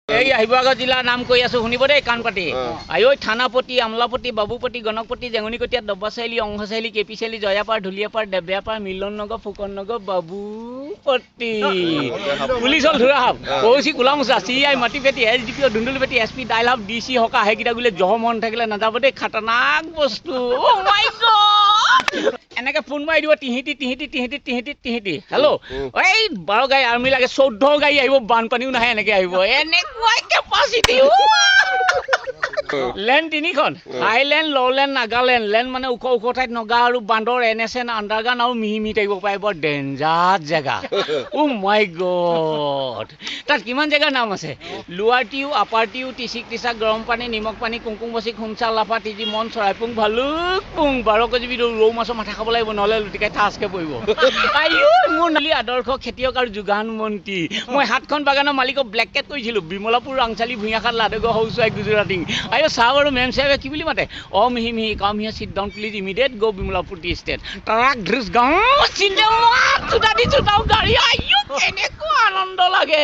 এই আহিবগা জিলাৰ নাম কৈ আছো শুনিব দেই কাণপাতি আয়ৈ থানাপতি আমলাপতি বাবুপতি গণকপতি জেঙনিকটীয়া দব্বা চাৰিআলি অংশ চাৰিআলি কেপি চাৰিআলি জয়াপাৰ ঢুলীয়াপাৰ দেব্যাপাৰ মিলন নগৰ ফুকন নগৰ বাবুপতি পুলিচ হল ধৰা হাব ওচি গোলামুচা চিআই মাটিপেটি এছডিপিঅ ধুন্দুলিপেটি এছপি ডাইলহাব ডিচি হকা সেইকেইটা বোলে জহ মন থাকিলে নাযাব দেই খাতাৰনাক বস্তু অ মাই গড এনেকে ফোন মাৰি দিব তিহিতি হেল্ল' এই 12 গাড়ী আৰ্মি লাগে 14 গাড়ী আহিব বানপানীও নাহে এনেকে আহিব এনেকুৱাই কেপাচিটি লেণ্ড তিনিখন হাইলেণ্ড ললেণ্ড নাগালেণ্ড লেণ্ড মানে ওখ ওখ ঠাইত নগা আৰু বান্দৰ NSN আণ্ডাৰগ্ৰাউণ্ড আৰু মিহি থাকিব পাৰে বৰ ডেঞ্জাৰ জেগা অ মাই গড তাত কিমান জেগাৰ নাম আছে লোৱাৰ টিউ আপাৰ টিউ টিচিক টিচাক গৰম পানী নিমখ পানী কুংকুম বচিক খুমচা লাফা টিজি মন চৰাইপুং ভালুক পুং 12 কেজি ৰৌ মাছৰ মাথা খাব লাগিব নহ'লে লুটিকাই ঠাচকে পৰিব আইও মোৰ নলী আদৰ্শ খেতিয়ক আৰু যোগান মন্ত্ৰী মই 7খন বাগানৰ মালিকক ব্লেকেট কৰিছিলোঁ বিমলাপুৰ ৰাংচালি ভূঞাখাত লাডগা হৌচুৱাই গুজৰাটী আইও চাহ আৰু মেম সাহেবে কি বুলি মাতে অ মিহি মিহি come here sit down please immediate go Bimalapur tea estate truck ড্ৰিস গাঁও চিন্তা চুটা দি চুটাও গাড়ী আইও কেনেকুৱা আনন্দ লাগে